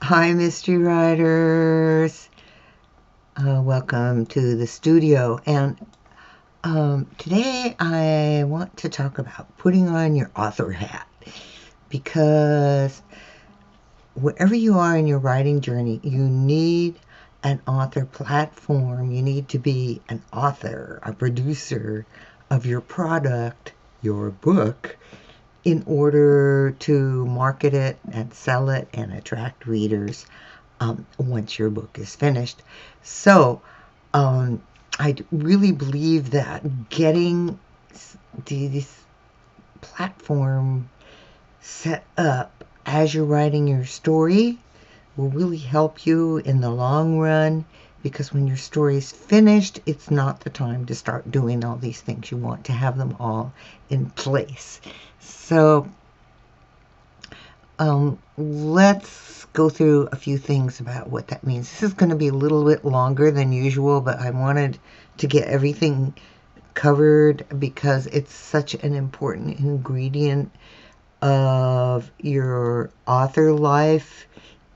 Hi, mystery writers. Welcome to the studio. And today I want to talk about putting on your author hat, because wherever you are in your writing journey, you need an author platform. You need to be an author, a producer of your product, your book, in order to market it and sell it and attract readers once your book is finished. So I really believe that getting this platform set up as you're writing your story will really help you in the long run, because when your story is finished, it's not the time to start doing all these things. You want to have them all in place. So let's go through a few things about what that means. This is going to be a little bit longer than usual, but I wanted to get everything covered because it's such an important ingredient of your author life,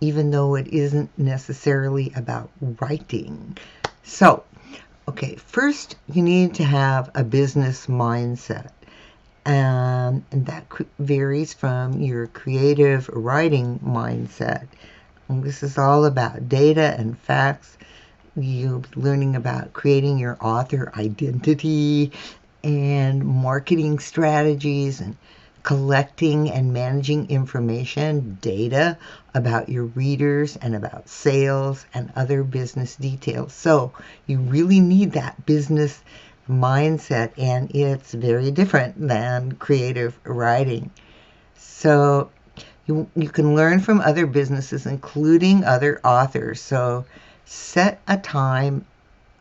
even though it isn't necessarily about writing. So, okay, first you need to have a business mindset. And that varies from your creative writing mindset. And this is all about data and facts. You'll be learning about creating your author identity and marketing strategies and collecting and managing information, data about your readers and about sales and other business details. So you really need that business mindset, and it's very different than creative writing. So you can learn from other businesses, including other authors. So set a time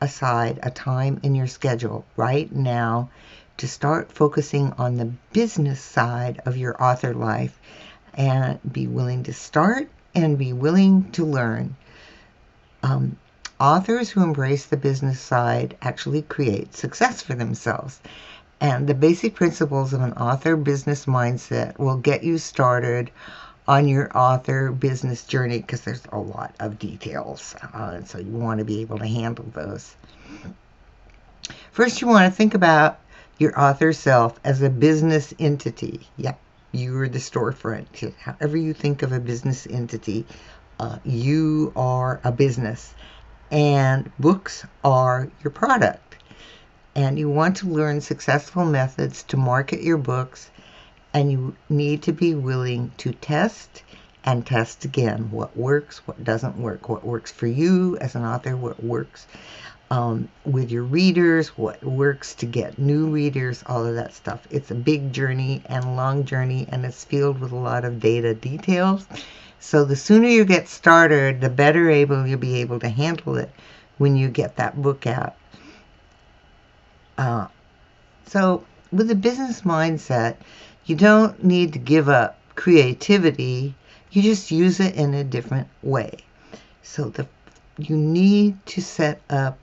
aside, a time in your schedule right now to start focusing on the business side of your author life, and be willing to start and be willing to learn. Authors who embrace the business side actually create success for themselves. And the basic principles of an author business mindset will get you started on your author business journey, because there's a lot of details. So you want to be able to handle those. First, you want to think about your author self as a business entity. Yep, you are the storefront. However you think of a business entity, you are a business. And books are your product. And you want to learn successful methods to market your books, and you need to be willing to test and test again. What works, what doesn't work, what works for you as an author, what works with your readers, what works to get new readers, all of that stuff. It's a big journey and long journey, and it's filled with a lot of data details. So the sooner you get started, the better you'll be able to handle it when you get that book out. So with a business mindset, you don't need to give up creativity. You just use it in a different way. So you need to set up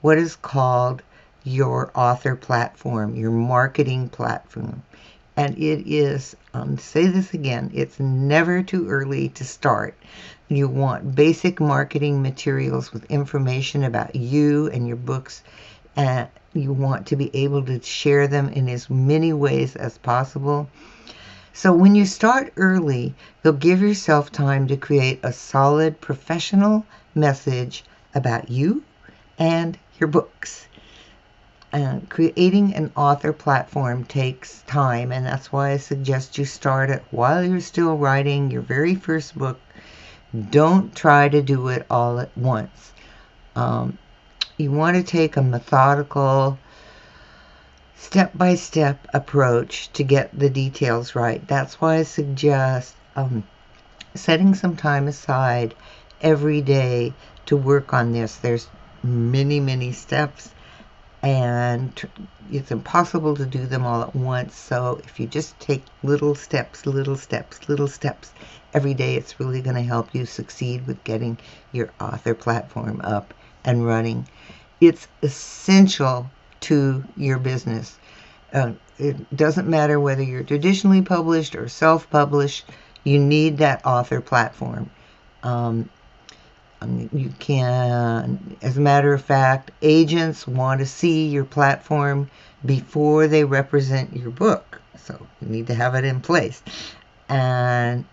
what is called your author platform, your marketing platform. And it is, say this again, it's never too early to start. You want basic marketing materials with information about you and your books, and you want to be able to share them in as many ways as possible. So when you start early, you'll give yourself time to create a solid professional message about you and your books. Creating an author platform takes time, and that's why I suggest you start it while you're still writing your very first book. Don't try to do it all at once. You want to take a methodical, step-by-step approach to get the details right. That's why I suggest setting some time aside every day to work on this. There's many, many steps, and it's impossible to do them all at once. So if you just take little steps every day, it's really going to help you succeed with getting your author platform up and running. It's essential to your business. It doesn't matter whether you're traditionally published or self-published, you need that author platform. Um, you can, as a matter of fact, agents want to see your platform before they represent your book. So you need to have it in place. And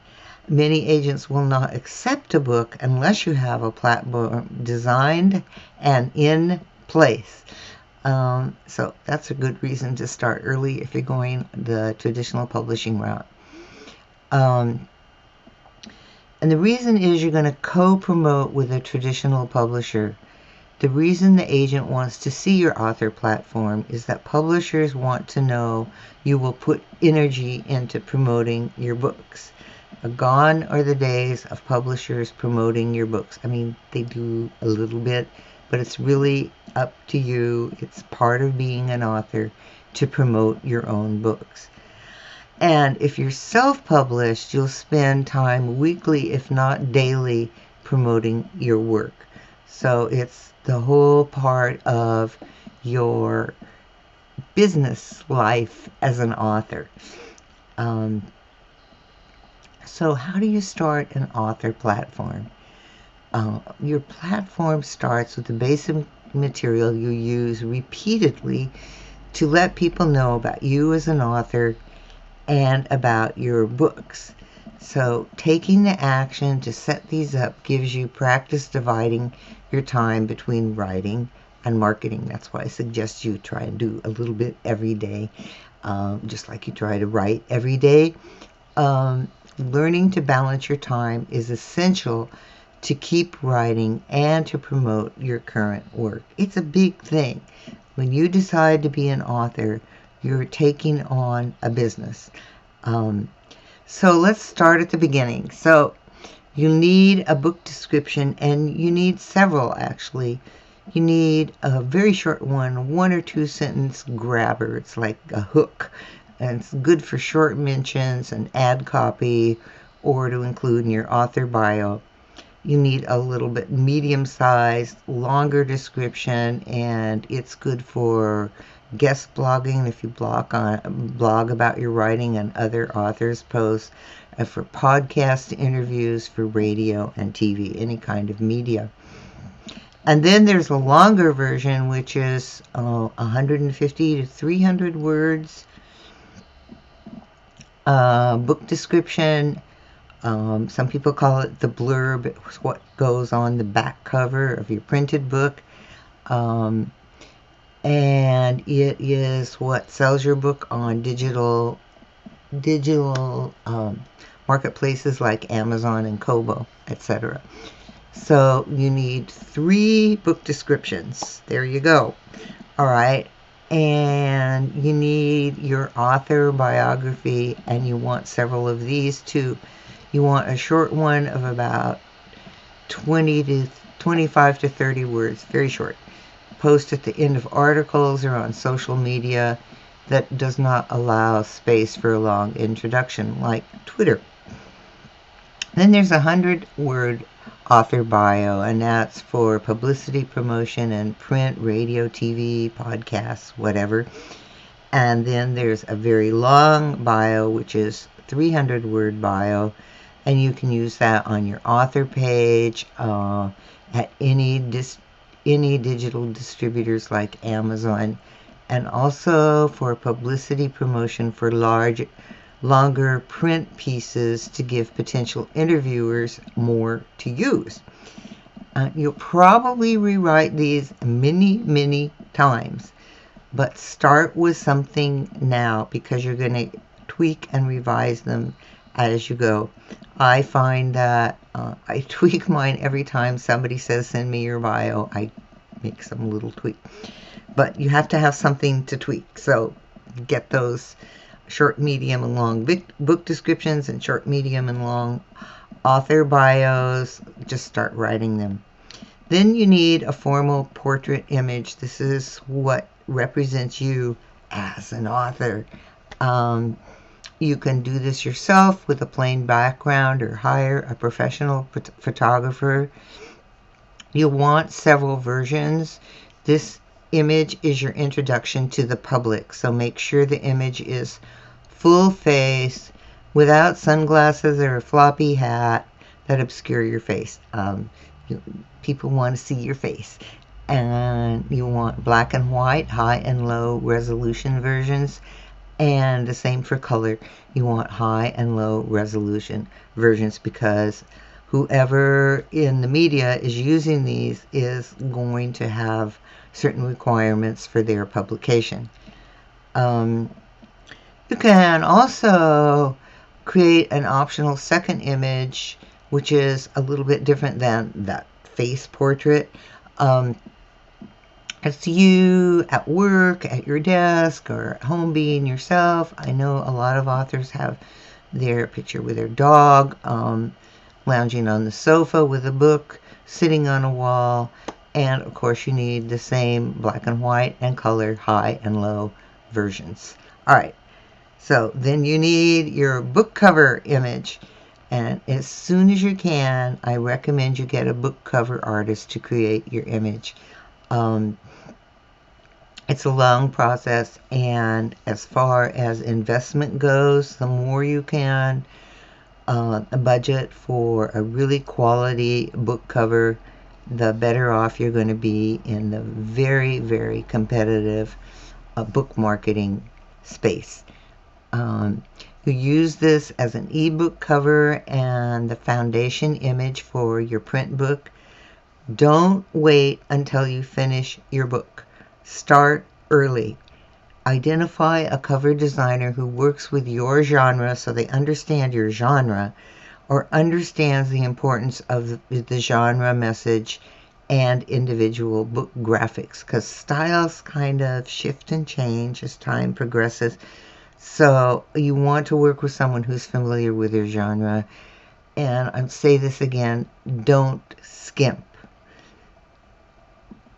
many agents will not accept a book unless you have a platform designed and in place. So that's a good reason to start early if you're going the traditional publishing route. And the reason is you're going to co-promote with a traditional publisher. The reason the agent wants to see your author platform is that publishers want to know you will put energy into promoting your books. Gone are the days of publishers promoting your books. I mean, they do a little bit, but it's really up to you. It's part of being an author to promote your own books. And if you're self-published, you'll spend time weekly, if not daily, promoting your work. So it's the whole part of your business life as an author. So how do you start an author platform? Your platform starts with the basic material you use repeatedly to let people know about you as an author and about your books. So taking the action to set these up gives you practice dividing your time between writing and marketing. That's why I suggest you try and do a little bit every day, just like you try to write every day. Learning to balance your time is essential to keep writing and to promote your current work. It's a big thing. When you decide to be an author, you're taking on a business. So let's start at the beginning. So you need a book description, and you need several actually. You need a very short one or two sentence grabber. It's like a hook, and it's good for short mentions and ad copy or to include in your author bio. You need a little bit medium-sized, longer description, and it's good for guest blogging if you blog about your writing and other authors' posts, for podcast interviews, for radio and TV, any kind of media. And then there's a longer version, which is 150 to 300 words. Book description. Some people call it the blurb. It's what goes on the back cover of your printed book. And it is what sells your book on digital marketplaces like Amazon and Kobo, etc. So you need 3 book descriptions. There you go. All right. And you need your author biography, and you want several of these too. You want a short one of about 25 to 30 words, very short. Post at the end of articles or on social media that does not allow space for a long introduction, like Twitter. Then there's a 100-word author bio, and that's for publicity, promotion, and print, radio, TV, podcasts, whatever. And then there's a very long bio, which is 300-word bio, and you can use that on your author page, at any digital distributors like Amazon, and also for publicity promotion for longer print pieces to give potential interviewers more to use. You'll probably rewrite these many times, but start with something now because you're going to tweak and revise them as you go. I find that I tweak mine every time somebody says send me your bio. I make some little tweak, but you have to have something to tweak. So get those short, medium, and long book descriptions and short, medium, and long author bios. Just start writing them. Then you need a formal portrait image. This is what represents you as an author. You can do this yourself with a plain background or hire a professional photographer. You'll want several versions. This image is your introduction to the public, so make sure the image is full face, without sunglasses or a floppy hat, that obscure your face. People want to see your face. And you want black and white, high and low resolution versions. And the same for color. You want high and low resolution versions because whoever in the media is using these is going to have certain requirements for their publication. You can also create an optional second image, which is a little bit different than that face portrait. It's you at work, at your desk, or at home being yourself. I know a lot of authors have their picture with their dog, lounging on the sofa with a book, sitting on a wall, and of course you need the same black and white and color high and low versions. All right, so then you need your book cover image. And as soon as you can, I recommend you get a book cover artist to create your image. It's a long process, and as far as investment goes, the more you can budget for a really quality book cover, the better off you're going to be in the very, very competitive book marketing space. You use this as an ebook cover and the foundation image for your print book. Don't wait until you finish your book. Start early. Identify a cover designer who works with your genre so they understand your genre or understands the importance of the genre message and individual book graphics, because styles kind of shift and change as time progresses. So you want to work with someone who's familiar with your genre. And I'll say this again, don't skimp.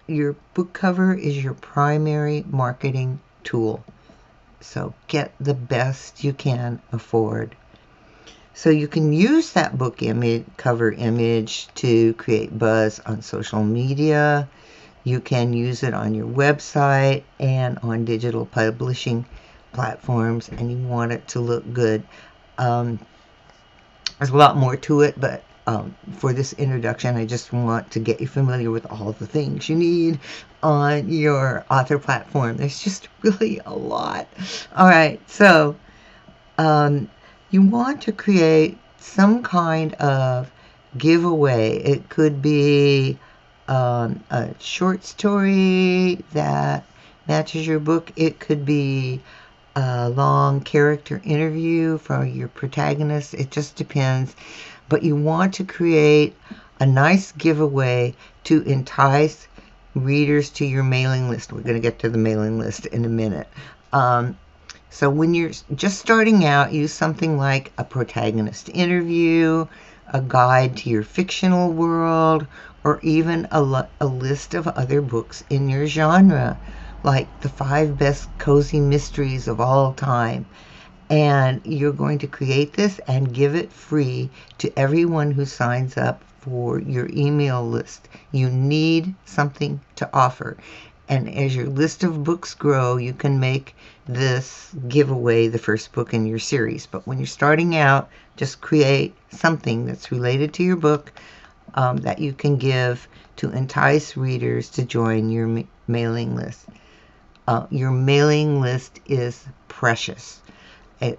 Your book cover is your primary marketing tool. So get the best you can afford. So you can use that book cover image to create buzz on social media. You can use it on your website and on digital publishing platforms, and you want it to look good. There's a lot more to it, but for this introduction, I just want to get you familiar with all the things you need on your author platform. There's just really a lot. All right, so you want to create some kind of giveaway. It could be a short story that matches your book. It could be a long character interview for your protagonist. It just depends. But you want to create a nice giveaway to entice readers to your mailing list. We're going to get to the mailing list in a minute. So when you're just starting out, use something like a protagonist interview, a guide to your fictional world, or even a list of other books in your genre, like the 5 best cozy mysteries of all time. And you're going to create this and give it free to everyone who signs up for your email list. You need something to offer. And as your list of books grow, you can make this giveaway the first book in your series. But when you're starting out, just create something that's related to your book that you can give to entice readers to join your mailing list. Your mailing list is precious. It's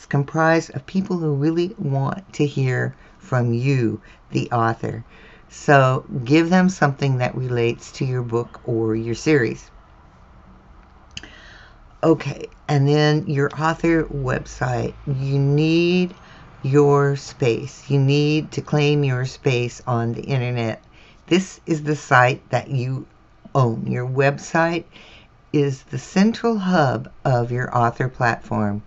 comprised of people who really want to hear from you, the author. So give them something that relates to your book or your series. Okay, and then your author website. You need your space. You need to claim your space on the internet. This is the site that you own. Your website is the central hub of your author platform.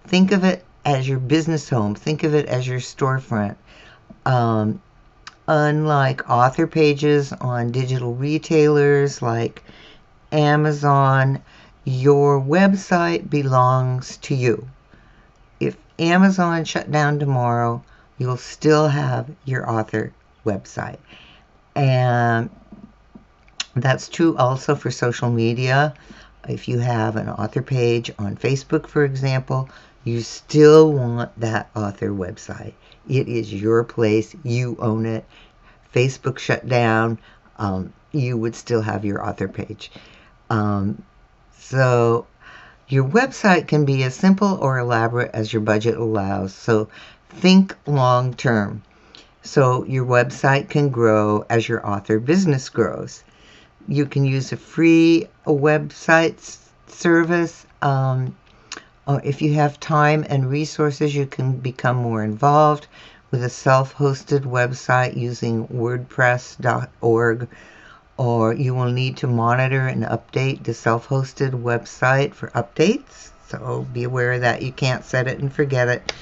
Think of it as your business home. Think of it as your storefront. Unlike author pages on digital retailers like Amazon, your website belongs to you. If Amazon shut down tomorrow, you'll still have your author website. And that's true also for social media. If you have an author page on Facebook, for example, you still want that author website. It is your place. You own it. Facebook shut down. You would still have your author page. So your website can be as simple or elaborate as your budget allows. So think long term. So your website can grow as your author business grows. You can use a free website service. If you have time and resources, you can become more involved with a self-hosted website using wordpress.org, or you will need to monitor and update the self-hosted website for updates. So be aware of that. You can't set it and forget it.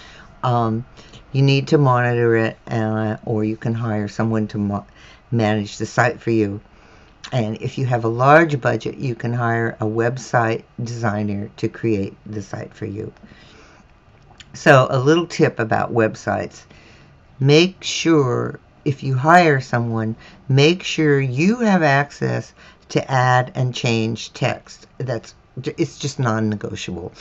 You need to monitor it, or you can hire someone to manage the site for you. And if you have a large budget, you can hire a website designer to create the site for you. So a little tip about websites. Make sure, if you hire someone, make sure you have access to add and change text. It's just non-negotiable.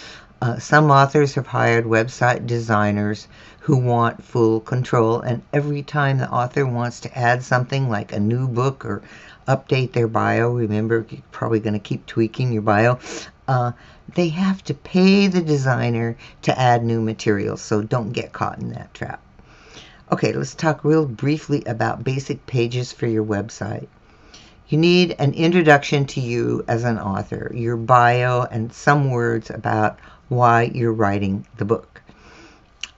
Some authors have hired website designers who want full control, and every time the author wants to add something like a new book or update their bio, remember, you're probably going to keep tweaking your bio, they have to pay the designer to add new material, so don't get caught in that trap. Okay, let's talk real briefly about basic pages for your website. You need an introduction to you as an author, your bio, and some words about why you're writing the book.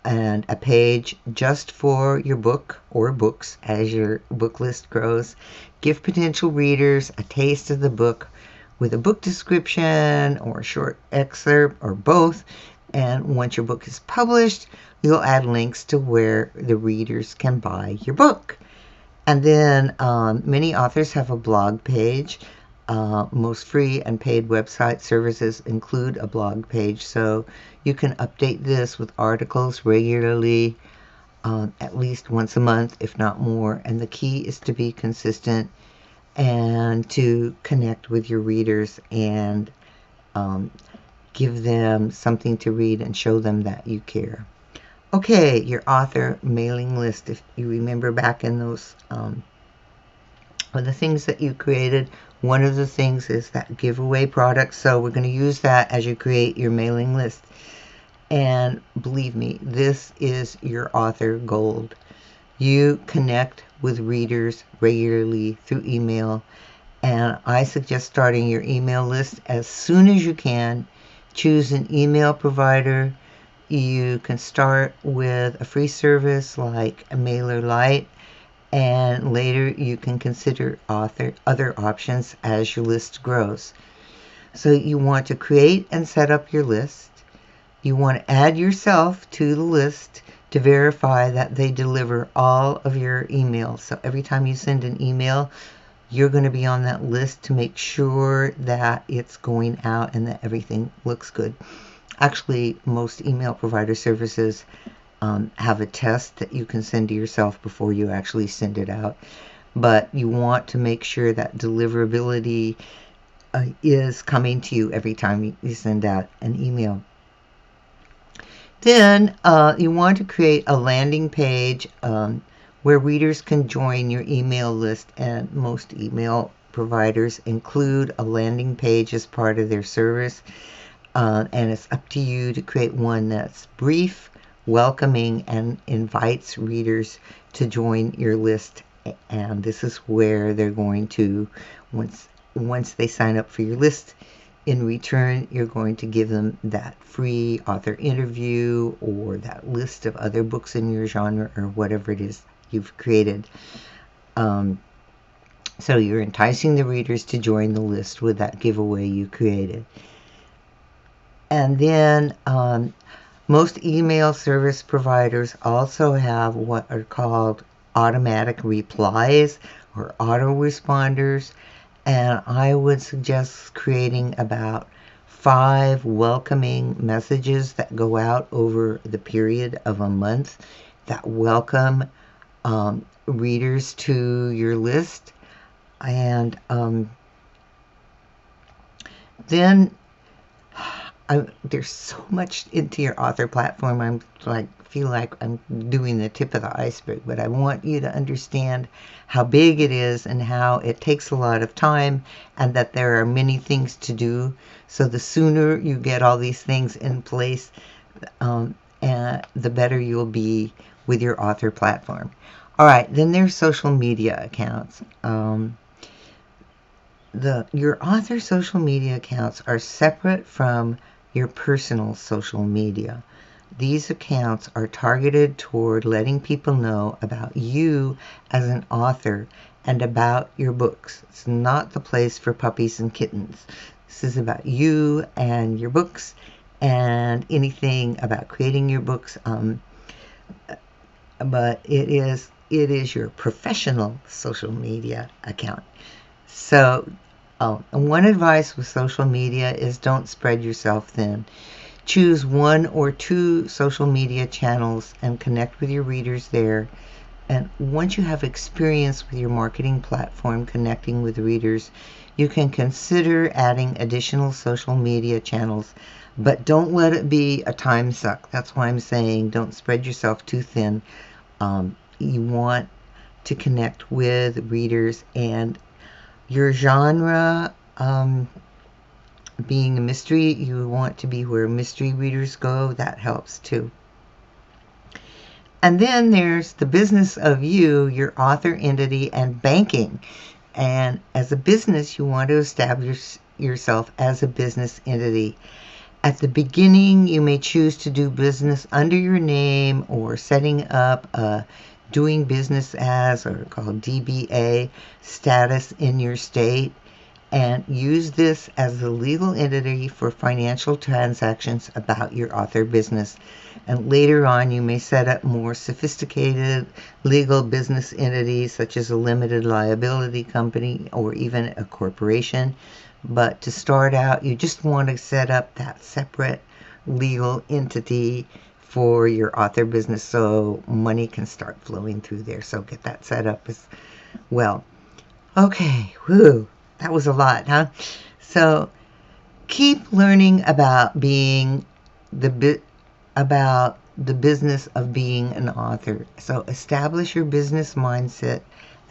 And a page just for your book or books as your book list grows. Give potential readers a taste of the book with a book description or a short excerpt or both. And once your book is published, you'll add links to where the readers can buy your book. And then many authors have a blog page. Most free and paid website services include a blog page, so you can update this with articles regularly, at least once a month, if not more. And the key is to be consistent and to connect with your readers and give them something to read and show them that you care. Okay, your author mailing list. If you remember back in those the things that you created, one of the things is that giveaway product. So we're going to use that as you create your mailing list. And believe me, this is your author gold. You connect with readers regularly through email, and I suggest starting your email list as soon as you can. Choose an email provider. You can start with a free service like a MailerLite, and later you can consider other options as your list grows. So you want to create and set up your list. You want to add yourself to the list to verify that they deliver all of your emails. So every time you send an email, you're going to be on that list to make sure that it's going out and that everything looks good. Actually, most email provider services have a test that you can send to yourself before you actually send it out. But you want to make sure that deliverability is coming to you every time you send out an email. Then you want to create a landing page where readers can join your email list, and most email providers include a landing page as part of their service, and it's up to you to create one that's brief, welcoming, and invites readers to join your list. And this is where they're going to, once they sign up for your list, in return, you're going to give them that free author interview or that list of other books in your genre or whatever it is you've created. So you're enticing the readers to join the list with that giveaway you created. And then most email service providers also have what are called automatic replies or autoresponders. And I would suggest creating about 5 welcoming messages that go out over the period of a month that welcome readers to your list. And then there's so much into your author platform. I'm like feel like I'm doing the tip of the iceberg, but I want you to understand how big it is and how it takes a lot of time, and that there are many things to do. So the sooner you get all these things in place, and the better you'll be with your author platform. All right, then there's social media accounts. Your author social media accounts are separate from your personal social media. These accounts are targeted toward letting people know about you as an author and about your books. It's not the place for puppies and kittens. This is about you and your books and anything about creating your books. But it is your professional social media account. So, one advice with social media is don't spread yourself thin. Choose one or two social media channels and connect with your readers there. And once you have experience with your marketing platform connecting with readers, you can consider adding additional social media channels, but don't let it be a time suck. That's why I'm saying don't spread yourself too thin. You want to connect with readers, and your genre, being a mystery, you want to be where mystery readers go. That helps too. And then there's the business of you, your author entity, and banking. And as a business, you want to establish yourself as a business entity. At the beginning, you may choose to do business under your name or setting up a doing business as, or called DBA, status in your state, and use this as the legal entity for financial transactions about your author business. And later on, you may set up more sophisticated legal business entities, such as a limited liability company or even a corporation. But to start out, you just want to set up that separate legal entity for your author business so money can start flowing through there. So get that set up as well. Okay, whew, that was a lot, huh? So keep learning about being about the business of being an author. So establish your business mindset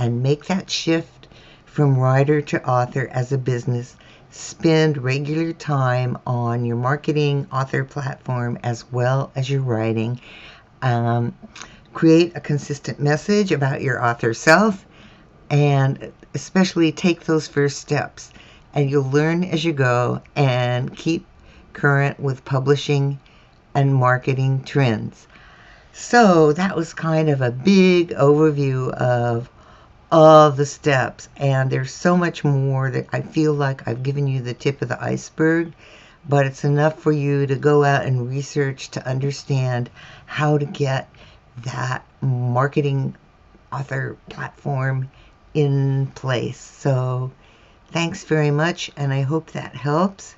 and make that shift from writer to author as a business. Spend regular time on your marketing author platform as well as your writing. Create a consistent message about your author self, and especially take those first steps. And you'll learn as you go and keep current with publishing and marketing trends. So that was kind of a big overview of all the steps, and there's so much more that I feel like I've given you the tip of the iceberg, but it's enough for you to go out and research to understand how to get that marketing author platform in place. So thanks very much, and I hope that helps,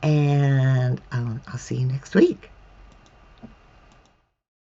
and I'll see you next week.